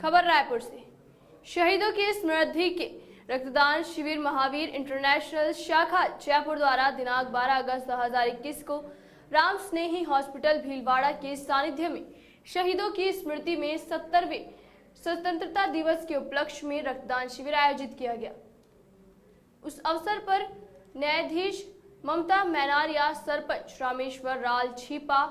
खबर रायपुर से। शहीदों की स्मृति के रक्तदान शिविर महावीर इंटरनेशनल शाखा जयपुर द्वारा दिनांक 12 अगस्त 2021 को राम स्नेही हॉस्पिटल भीलवाड़ा के सानिध्य में शहीदों की स्मृति में 70वें स्वतंत्रता दिवस के उपलक्ष्य में रक्तदान शिविर आयोजित किया गया। उस अवसर पर न्यायाधीश ममता मैनारिया, सरपंच रामेश्वर लाल छीपा,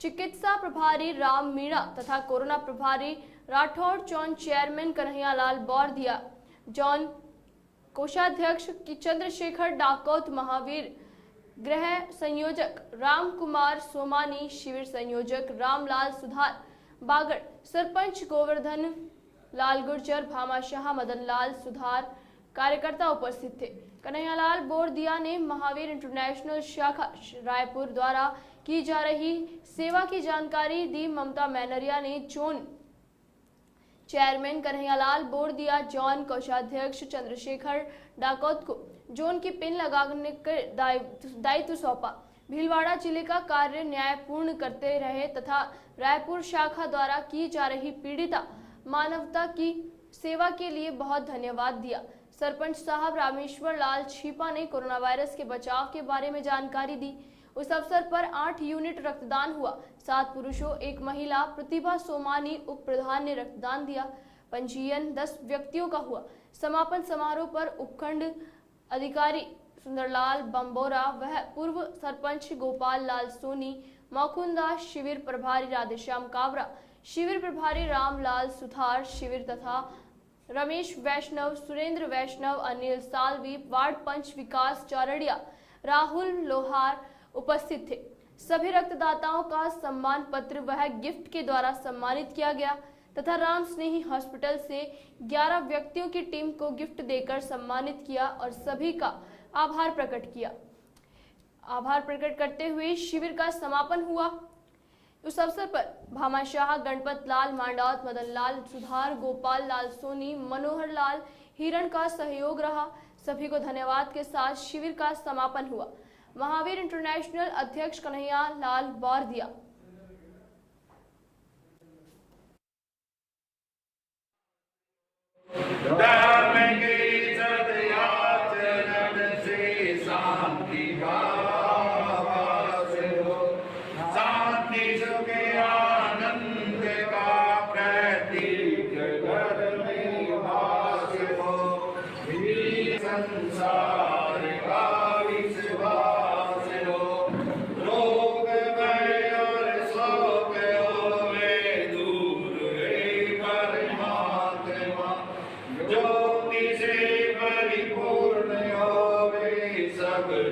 चिकित्सा प्रभारी राम मीणा तथा कोरोना प्रभारी Rathore, zone chairman Kanhaiyalal Bordia, zone कोषाध्यक्ष चंद्रशेखर डाकौत, महावीर गृह संयोजक राम कुमार सोमानी, शिविर संयोजक रामलाल सुधार बागड़, सरपंच गोवर्धन लाल गुर्जर, भामाशाह मदन लाल सुधार कार्यकर्ता उपस्थित थे। कन्हैयालाल बौरदिया ने महावीर इंटरनेशनल शाखा रायपुर द्वारा की जा रही सेवा की जानकारी दी। ममता मैनारिया ने zone chairman Kanhaiyalal Bordia, zone कोषाध्यक्ष चंद्रशेखर डाकौत को जोन की पिन लगाने का दायित्व सौंपा। भीलवाड़ा जिले का कार्य न्यायपूर्ण करते रहे तथा रायपुर शाखा द्वारा की जा रही पीड़िता मानवता की सेवा के लिए बहुत धन्यवाद दिया। सरपंच साहब रामेश्वर लाल छीपा ने कोरोना वायरस के बचाव के बारे में जानकारी दी। उस अवसर पर 8 यूनिट रक्तदान हुआ। 7 पुरुषों 1 महिला प्रतिभा सोमानी उप प्रधान ने रक्तदान दिया। पंजीयन 10 व्यक्तियों का हुआ। समापन समारोह पर उपखंड अधिकारी सुंदरलाल बम्बोरा, वह पूर्व सरपंच गोपाल लाल सोनी, मौकुंदास, शिविर प्रभारी राधेश्याम कावरा, शिविर प्रभारी रामलाल सुथार, शिविर तथा रमेश वैष्णव, सुरेंद्र वैष्णव, अनिल सालवी, वार्ड पंच विकास चारड़िया, राहुल लोहार उपस्थित थे। सभी रक्तदाताओं का सम्मान पत्र वह गिफ्ट के द्वारा सम्मानित किया गया तथा राम स्नेही हॉस्पिटल से 11 व्यक्तियों की टीम को गिफ्ट देकर सम्मानित किया और सभी का आभार प्रकट किया। आभार प्रकट करते हुए शिविर का समापन हुआ। उस अवसर पर भामाशाह, गणपत लाल मांडावत, मदन लाल सुधार, गोपाल लाल सोनी, मनोहर लाल हिरण का सहयोग रहा। सभी को धन्यवाद के साथ शिविर का समापन हुआ। महावीर इंटरनेशनल अध्यक्ष कन्हैयालाल बौरदिया।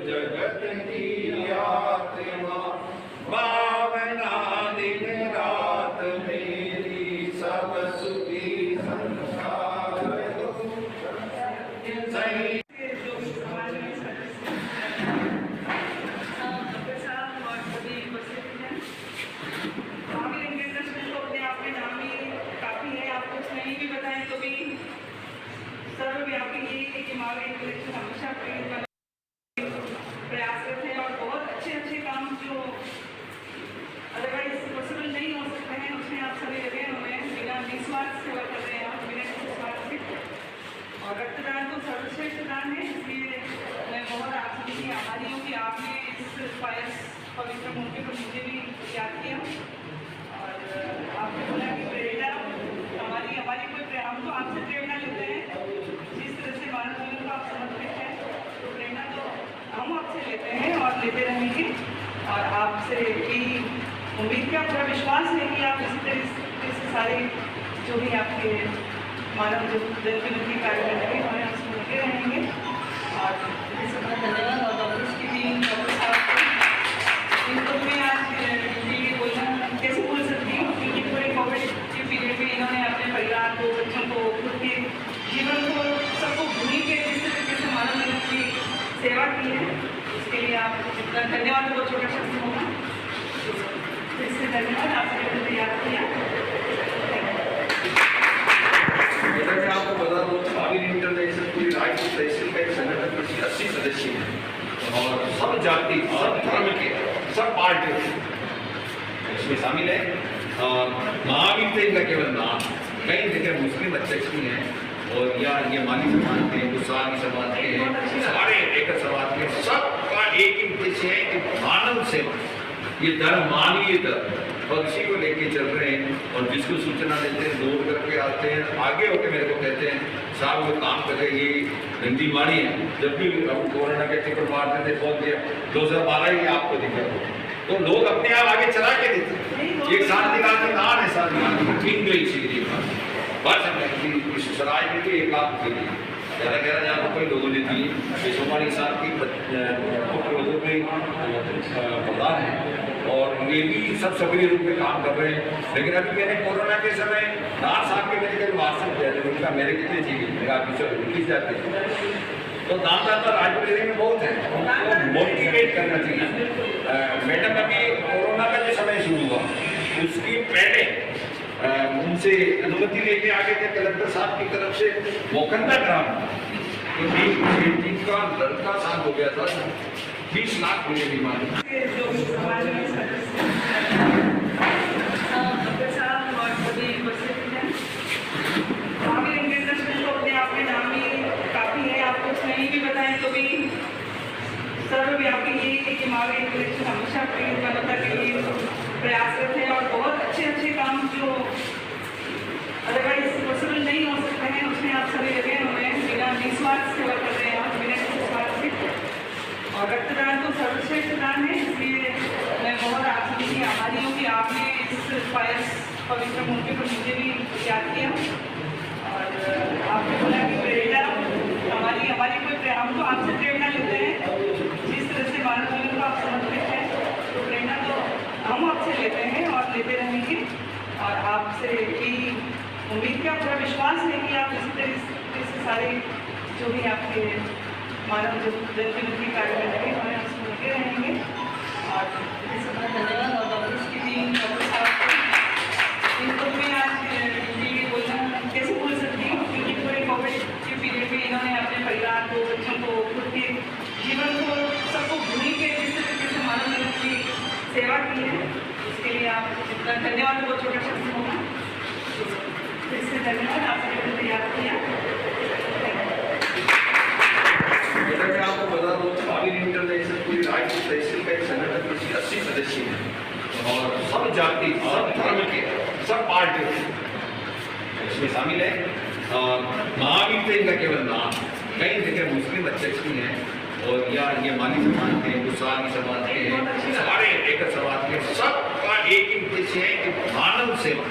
जगत की आत्मा भावना दिन रात मेरी सब सुखी संसार सर्वव्यापी ये कि हमेशा प्रयासरत है और बहुत अच्छे काम जो अदरवाइज पॉसिबल नहीं हो सकते हैं उसमें आप सभी लगे हुए हैं। बिना निस्वार्थ सेवा कर रहे हैं आप, बिना किसी स्वार्थ के। और रक्तदान तो सर्वश्रेष्ठ दान है, इसलिए मैं बहुत आप सभी की आभारी हूँ कि आपने इस पवित्र मौके पर मुझे भी याद किया और आपने बोला कि प्रेरणा हमारी कोई हम तो आपसे प्रेरणा लेते हैं। जिस तरह से मानव जीवन को आप समर्पित हैं तो प्रेरणा तो हम आपसे लेते हैं और लेते रहेंगे। और आपसे यही उम्मीद का पूरा विश्वास है कि आप इसी तरह से सारे जो भी आपके मानव जनविरोधी कार्य करेंगे हमें आपसे लगे रहेंगे। और इससे बड़ा धन्यवाद और डॉक्टर्स की टीम, डॉक्टर साहब को इनको मैं आज ये बोलना कैसे बोल सकती हूँ क्योंकि पूरे कोविड के पीरियड में इन्होंने अपने परिवार को, बच्चों को, खुद के जीवन को सबको भूमि के जिस तरीके से मानव जीवन की सेवा की है उसके लिए आप धन्यवाद को छोटा शब्द होगा। इससे धन्यवाद आपसे तैयार किया। आपको बता दूं महावीर इंटरनेशनल पूरी रायपुर तहसील का एक संगठन में 80 सदस्य हैं और सब जाति, सब धर्म के, सब पार्टी इसमें शामिल है। महावीर से इनका केवल नाम, कई जगह मुस्लिम अध्यक्ष भी हैं और या ये माली समाज के, गुस्सानी समाज के हैं, सारे एकड़ समाज के, सबका एक ही उद्देश्य है कि मानव सेवा, ये धर्म मानवीय धर्म, और इसी को लेके चल रहे हैं। और जिसको सूचना देते हैं दौड़ करके आते हैं, आगे होकर मेरे को कहते हैं साहब वो काम कर रहे, ये नंदी माड़ी है। जब भी हम कोरोना के टिकट मारते थे पहुंच गया 2012 ही आपको दिक्कत हो, तो लोग अपने आप आगे चला के देते। एक साल निकाल के कहाँ है, साल निकाल के ठीक गई सीधी बस हमें इस सराय में भी 1 लाख के लिए 11,000 रुपये लोगों ने दिए। सोमानी साहब की मुख्य प्रधान है और ये भी सब सक्रिय रूप में काम कर रहे हैं। लेकिन अभी मैंने कोरोना के समय नाथ साहब के मेरे कई वाट्सएप किया था, उनका मेरे कितने चाहिए, मेरा किस जाते हैं तो दानदाता राजपुर में बहुत है, उनको मोटिवेट करना चाहिए। मैडम अभी कोरोना का जो समय शुरू हुआ उसकी पहले उनसे अनुमति लेके आगे थे कलेक्टर साहब की तरफ से मोकंदा ग्राम का लड़का साथ हो गया था, 20 लाख मुझे बीमारी। जो भी समाज में सदस्य साहब और सभी उपस्थित हैं, महावीर इंटरनेशनल तो अपने आप में नाम ही काफ़ी है, आपको कुछ नहीं भी बताएं तो भी सर्वव्यापी ये कि महावीर इंटरनेशनल हमेशा पीड़ित मानवता के लिए प्रयासरत है और बहुत अच्छे काम जो अदरवाइज पॉसिबल नहीं हो सकते हैं उसमें आप सभी लगे हुए हैं, बिना निस्वार्थ सेवा कर रहे हैं आप, बिना किसी स्वार्थ से। और रक्तदान तो सर्वश्रेष्ठ दान है, इसलिए मैं बहुत आप सभी की आभारी हूँ कि आपने इस पायस पवित्र मौके पर मुझे भी याद किया और आपने बोला कि प्रेरणा हमारी कोई हम तो आपसे प्रेरणा लेते हैं, जिस तरह से मानव जीवन को आप समर्पित हैं तो प्रेरणा तो हम आपसे लेते हैं और लेते रहेंगे। और आपसे भी उम्मीद का पूरा विश्वास है कि आप इसी तरीके से सारे जो भी आपके मानव जनजीवन के कार्य में लगे हुए हैं उसमें लगे रहेंगे। और इससे बड़ा धन्यवाद और डॉक्टर्स की टीम, डॉक्टर साहब को, इनको मैं आज ये बोलना कैसे बोल सकती हूँ क्योंकि पूरे कोविड के पीरियड में इन्होंने अपने परिवार को, बच्चों को, खुद के जीवन को सबको भूल के जिस तरीके से मानव जीवन की सेवा की है उसके लिए आप जितना धन्यवाद बहुत छोटा शब्द होगा, इससे धन्यवाद आपने तैयार किया। मैं आपको बता दूं महावीर इंटरनेशनल पूरी राजपूत तहसील का एक संगठन की 80 सदस्य हैं और सब जाति, सब धर्म के, सब पार्टी इसमें शामिल है। महावीर तो इनका केवल नाम, कई जगह मुस्लिम अध्यक्ष भी हैं और या ये माली समाज के, गुस्सानी समाज के हैं, सारे एकड़ समाज के, सबका एक ही उद्देश्य है कि मानव सेवा,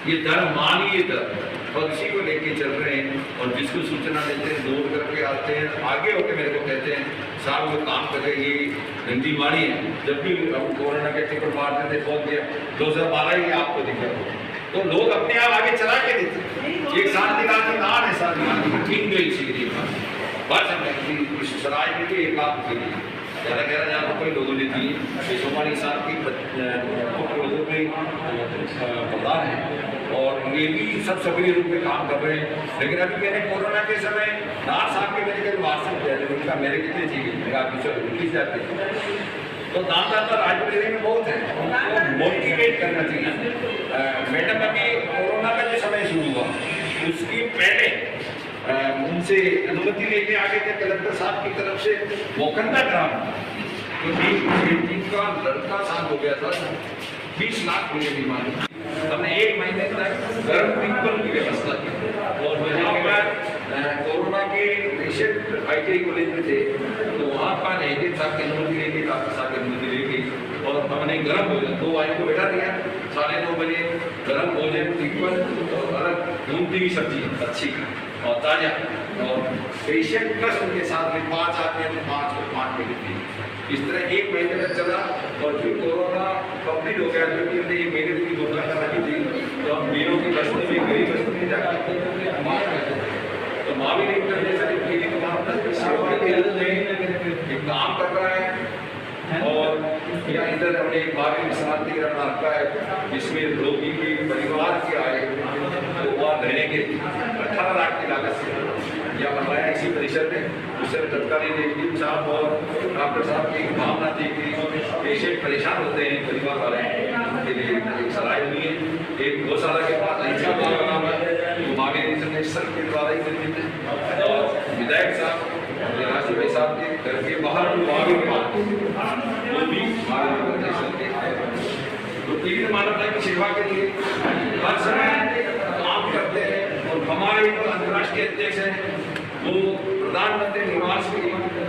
ये धर्म मानवीय धर्म, और इसी को लेके चल रहे हैं। और जिसको सूचना देते हैं दौड़ करके आते हैं, आगे होकर मेरे को कहते हैं साहब वो काम कर रहे, ये नंदी माड़ी है। जब भी हम कोरोना के टिकट मारते थे पहुंच गया 2012 ही आपको दिक्कत हो, तो लोग अपने आप आगे चला के देते। एक साल निकाल के कहाँ है, साल निकाल के ठीक गई सीधी बस हमें इस सराय में भी 1 लाख के लिए 11,000 रुपये लोगों ने दिए। सोमानी साहब की मुख्य प्रधान है और ये भी सब सक्रिय रूप में काम कर रहे हैं। लेकिन अभी मैंने कोरोना के समय नाथ साहब के मेरे कई वाट्सएप किया था, उनका मेरे कितने चाहिए, मेरा किस जाते हैं तो दानदाता राजपुर में बहुत है, उनको मोटिवेट करना चाहिए। मैडम अभी कोरोना का जो समय शुरू हुआ उसकी पहले उनसे अनुमति लेके आगे थे कलेक्टर साहब की तरफ से मोकंदा ग्राम का लड़का साथ हो गया था, 20 लाख मुझे बीमारी। हमने 1 महीने तक गर्म ट्रीटमेंट की व्यवस्था की और वहाँ पर कोरोना के पेशेंट ITI कॉलेज में थे तो वहाँ पर नेगेटिव साहब की अनुमति लेके, डॉक्टर साहब की अनुमति लेके और हमने गर्म भोजन 2 वायु को बैठा दिया, 9:30 बजे गर्म भोजन ट्रीटमेंट और अलग ढूंढती हुई सब्जी अच्छी और ताज़ा और पेशेंट प्लस उनके साथ में 5 आते हैं तो 5 को 5 मिनट दी। इस तरह 1 महीने तक चला और फिर कोरोना कंप्लीट हो गया क्योंकि ये मेरे की घोषणा कर रही थी तो हम वीरों की बस्ती में, गरीब बस्ती में जाकर तो महावीर इंटरनेशनल एक काम कर रहा है और या इधर हमने एक महावीर शांति ग्रहण रखा है जिसमें रोगी के परिवार के आए तो वहाँ रहने के 18 लाख की लागत से या बनवाया इसी परिसर में। उससे तत्कालीन एडीएम साहब और डॉक्टर साहब की भावना थी कि पेशेंट परेशान होते हैं परिवार वाले, उनके लिए एक सराय हुई है, एक गौशाला के पास ऐसा बना है तो महावीर संघ के द्वारा ही निर्मित है और विधायक साहब राशि भाई साहब के घर के बाहर महावीर पार्क वो भी महावीर फाउंडेशन के है। तो तीन मानवता की सेवा के लिए हर समय काम करते हैं और हमारे जो अंतर्राष्ट्रीय अध्यक्ष हैं वो प्रधानमंत्री निवास की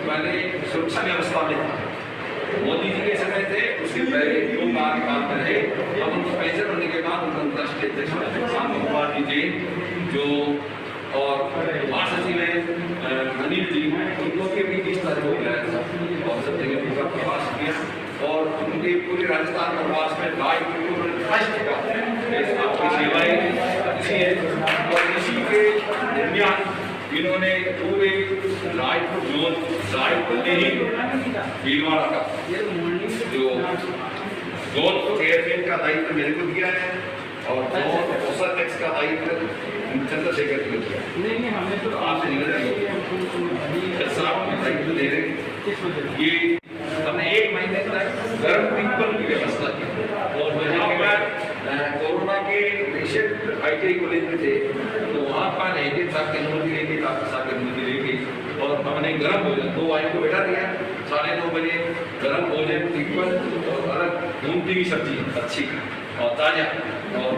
पहले सुरक्षा व्यवस्था में था, मोदी जी के समय थे, उसके पहले 2 बार काम कर रहे। अब उनको पेंशन होने के बाद उनको अंतर्राष्ट्रीय अध्यक्ष शाम कुमार जी जो और महासचिव हैं अनिल जी, उनको के भी 20 तारीख को बुलाया था और सब जगह उनका प्रवास किया और उनके पूरे राजस्थान प्रवास में गाइड फर्स्ट का आपकी सेवाएं और इसी के दरमियान इन्होंने पूरे रायपुर जोन रायपुर में ही भीलवाड़ा का जो जोन चेयरमैन का दायित्व मेरे को दिया है और जोन औसत टैक्स का दायित्व चंद्रशेखर जी को दिया। नहीं हमने तो आपसे निवेदन साहब दायित्व दे रहे ये हमने 1 महीने तक गर्म पीपल की व्यवस्था की और वहाँ पर कोरोना के पेशेंट ITI कॉलेज में थे तो वहाँ पर 1 साल की अनुमति लेके डॉक्टर साहब की अनुमति लेके और हमने गर्म भोजन 2 वाइन को बैठा दिया 9:30 बजे गर्म भोजन पीपल और अलग मूंगफली की सब्जी अच्छी और ताजा और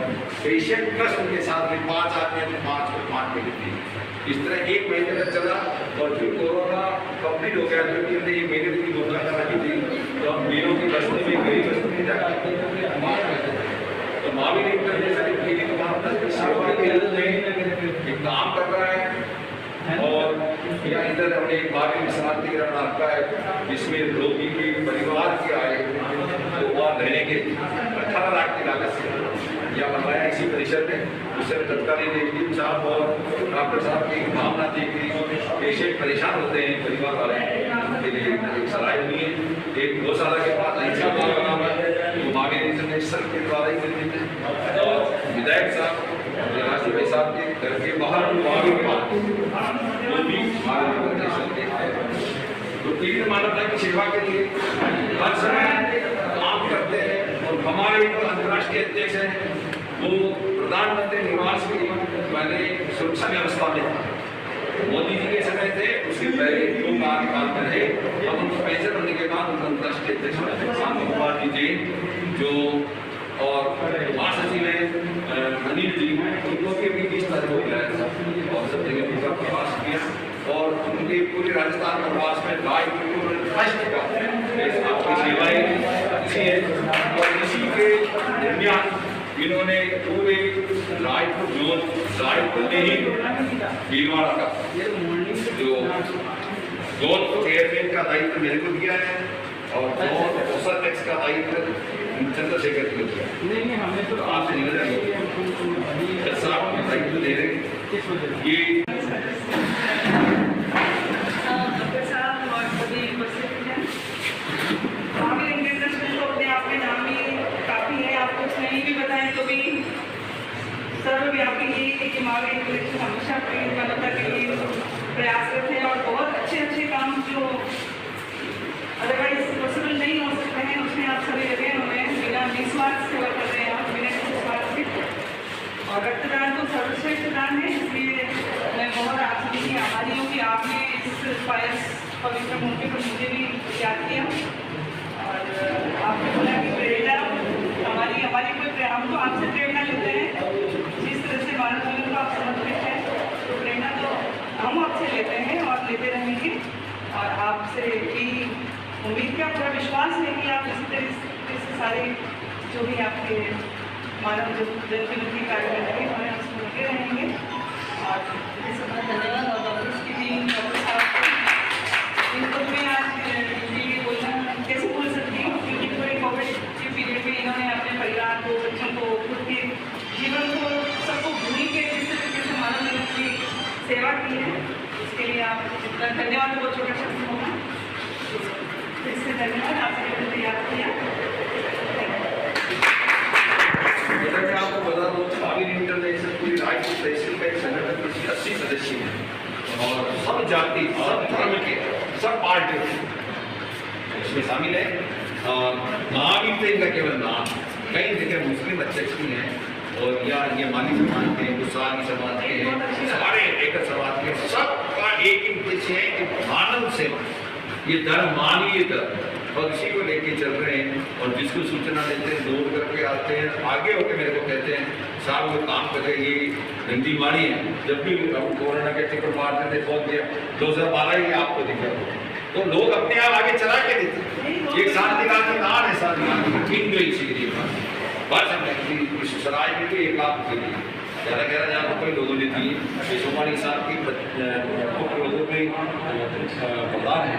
पेशेंट प्लस उनके साथ में 5 आदमी तो 5 को 5 मिनट दी। इस तरह 1 महीने तक चला और फिर कोरोना कंप्लीट हो गया क्योंकि हमने 1 महीने की घोषणा रखी थी तो हम मेलों की बस्ती में गरीब बस्ती में जाकर तो महावीर इंटरनेशनल क्लिनिक वहाँ पर सेवा केंद्र में एक काम कर रहा है और या इधर हमने एक महावीर विश्रांति गृह रखा है जिसमें रोगी के परिवार के आए तो वहाँ रहने के 18 लाख की लागत से या बनवाया इसी परिसर में। उससे तत्कालीन एडीएम साहब और डॉक्टर साहब की भावना थी कि पेशेंट परेशान होते हैं परिवार वाले उनके लिए एक सलाह हुई है। एक गौशाला के पास महावीर इंटरनेशनल के द्वारा ही निर्मित है और विधायक साहब राशि भाई साहब के घर के बाहर महावीर पार्क वो भी महावीर फाउंडेशन के है। तो तीन मानवता की सेवा के लिए हर समय काम करते हैं और हमारे जो अंतर्राष्ट्रीय अध्यक्ष हैं वो प्रधानमंत्री निवास की पहले सुरक्षा व्यवस्था में था, मोदी जी के समय थे, उसके पहले 2 बार काम कर रहे। अब उनको पेंशन होने के बाद उनको अंतर्राष्ट्रीय अध्यक्ष शाम कुमार जी जो और महासचिव हैं अनिल जी, उनको के भी 20 तारीख को बुलाया था और सब जगह उनका प्रवास किया और उनके पूरे राजस्थान प्रवास में रायपुर फर्स्ट का आपकी सेवाएं और इसी के दरमियान इन्होंने पूरे रायपुर जोन रायपुर में ही भीलवाड़ा का जो जोन चेयरमैन का दायित्व मेरे को दिया है और जोन औसत टैक्स का दायित्व चंद्रशेखर जी को दिया। नहीं हमने तो आपसे निवेदन साहब दायित्व दे रहे ये सर्वव्यापी ये कि महावीर इंटरनेशनल हमेशा पीड़ित मानवता के लिए प्रयासरत है और बहुत अच्छे काम जो अदरवाइज पॉसिबल नहीं हो सकते हैं उसमें आप सभी लगे हुए हैं, बिना निस्वार्थ सेवा कर रहे हैं आप, बिना किसी स्वार्थ के। और रक्तदान तो सर्वश्रेष्ठ दान है, इसलिए मैं बहुत आप सभी की आभारी हूँ कि आपने इस पवित्र मौके पर मुझे भी याद किया और आपने बोला कि प्रेरणा हमारी कोई हम तो आपसे प्रेरणा लेते हैं, जिस तरह से मानव जीवन को आप समर्पित हैं तो प्रेरणा तो हम आपसे लेते हैं और लेते रहेंगे और आपसे भी उम्मीद का पूरा विश्वास है कि आप इसी तरह से सारे जो भी आपके मानव जनविरोधी कार्य करेंगे हमें आपसे लगे रहेंगे और धन्यवाद और डॉक्टर्स की टीम डॉक्टर साहब को इनको मैं आज ये बोलना कैसे बोल सकती हूँ क्योंकि पूरे कोविड के पीरियड में इन्होंने अपने परिवार को बच्चों को खुद के जीवन को सबको भूल के जिस तरीके से मानव जीवन की सेवा की है उसके लिए आप धन्यवाद बहुत छोटा शब्द होगा इससे धन्यवाद आपसे तैयार किया। मैं आपको बता दूं महावीर इंटरनेशनल पूरी रायपुर तहसील का एक संगठन जिसके 80 सदस्य हैं और सब जाति सब धर्म के सब पार्टी इसमें शामिल है। महावीर तो इनका केवल नाम, कई जगह मुस्लिम अध्यक्ष भी हैं और या ये माली समाज के गुस्सानी समाज के हैं, सारे सेवा, ये धर्म मानवीय धर्म, और इसी को लेके चल रहे हैं। और जिसको सूचना देते हैं दौड़ करके आते हैं, आगे होकर मेरे को कहते हैं साहब वो काम कर रहे, ये नंदी माड़ी है। जब भी हम कोरोना के टिकट मारते थे पहुंच गया 2012 ही आपको दिखा, तो लोग अपने आप आगे चला के देते। एक साल दिखा की नान है, साल किन गई सीधी बस हमने इस सराय में भी 1 लाख के लिए 11,000 रुपये लोगों ने दिए। सोमानी साहब की मुख्य लोगों में प्रधान है,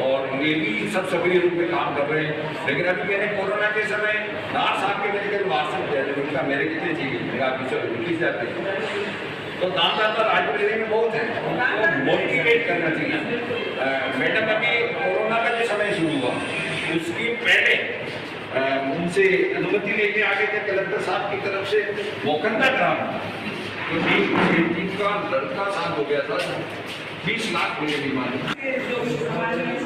और ये भी सब सक्रिय रूप में काम कर रहे हैं। लेकिन अभी मैंने कोरोना के समय नार साहब के मेरे कई वाट्सएप दिया, उनका मेरे कितने चाहिए, मेरा किस जाते हैं, तो दानदाता राजपुर जिले में बहुत है, उनको मोटिवेट करना चाहिए। मैडम अभी कोरोना का जो समय शुरू हुआ उसकी पहले उनसे अनुमति लेके आगे थे कलेक्टर साहब की तरफ से मोकंदा ग्राम, क्योंकि जिनका लड़का साथ हो गया था 20 लाख मुझे बीमारी। जो समाज में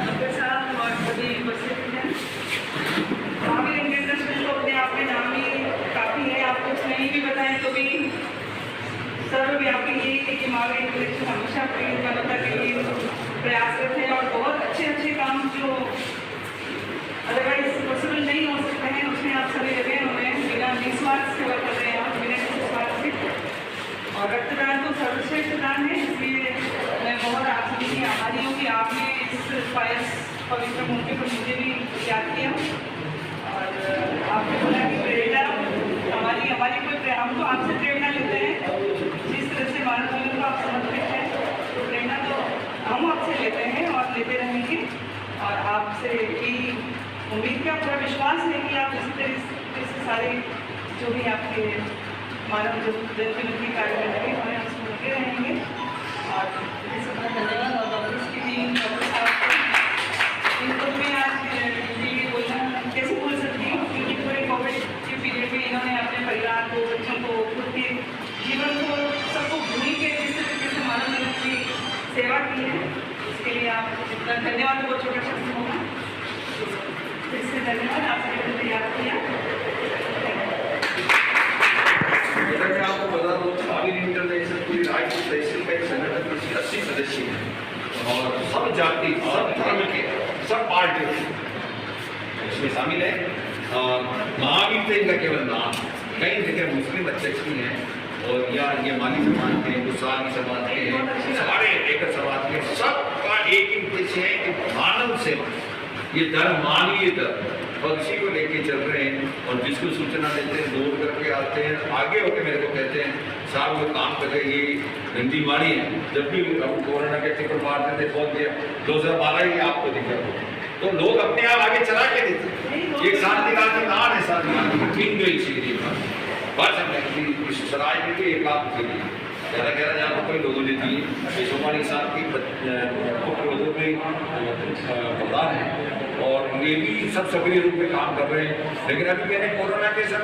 डॉक्टर साहब और सभी उपस्थित हैं, महावीर इंटरनेशनल तो अपने आप में नाम ही काफ़ी है, आप कुछ नहीं भी बताएं तो भी सर्वव्यापी ये है कि महावीर इंटरनेशनल हमेशा अपनी मानवता के लिए प्रयासरत है, और बहुत अच्छे अच्छे काम जो अदरवाइज पॉसिबल नहीं हो सकते हैं उसमें आप सभी लगे हुए हैं, बिना निस्वार्थ सेवा कर रहे हैं आप, बिना किसी स्वार्थ से। और रक्तदान तो सर्वश्रेष्ठ दान है, इसलिए मैं बहुत आप सभी की आभारी हूँ कि आपने इस पायस पवित्र मौके पर मुझे भी याद किया, और आपने बोला कि प्रेरणा हमारी कोई हम तो आपसे प्रेरणा लेते हैं, जिस तरह से मानव जीवन को आप समर्पित हैं, तो प्रेरणा तो हम आपसे लेते हैं और लेते रहेंगे। और आपसे यही उम्मीद का पूरा विश्वास है कि आप इसी तरह से सारे जो भी आपके मानव जीवन के कार्य में लगे हुए हैं उसमें लगे रहेंगे। और इससे बहुत धन्यवाद, और डॉक्टर्स की टीम, डॉक्टर साहब को इनको मैं आज बोलना कैसे बोल सकती हूँ, क्योंकि पूरे कोविड के पीरियड में इन्होंने अपने परिवार को, बच्चों को, खुद के जीवन को, सबको भूल के जिस तरीके से मानव जीवन की सेवा की है, इसके लिए आप धन्यवाद बहुत छोटा शब्द होगा, इससे धन्यवाद। आपसे तैयार किया। मैं आपको बता दूं महावीर इंटरनेशनल पूरी राजपूत तहसील का एक संगठन में 80 सदस्य हैं, और सब जाति, सब धर्म के, सब पार्टी इसमें शामिल है। महावीर तो इनका केवल नाम, कई जगह मुस्लिम अध्यक्ष भी हैं, और या ये माली समाज के, गुस्सानी समाज के, सारे एक समाज के, सबका एक ही उद्देश्य है कि मानव सेवा, ये धर्म मानवीय धर्म, और इसी को लेके चल रहे हैं। और जिसको सूचना देते हैं दौड़ करके आते हैं, आगे होकर मेरे को कहते हैं साहब वो काम कर रहे, ये नंदी माड़ी है। जब भी हम कोरोना के टिकट मारते थे पहुंच गया 2012 ही आपको दिखा, तो लोग अपने आप आगे चला के देते। एक साल दिखा की नान है, साल किन गई सीधी बस हमने इस सराय में भी 1 लाख के लिए 11,000 रुपये लोगों ने दिए। सोमानी साहब की मुख्य लोगों में प्रधान है, और ये भी सब सक्रिय रूप में काम कर रहे हैं। लेकिन अभी मैंने कोरोना के समय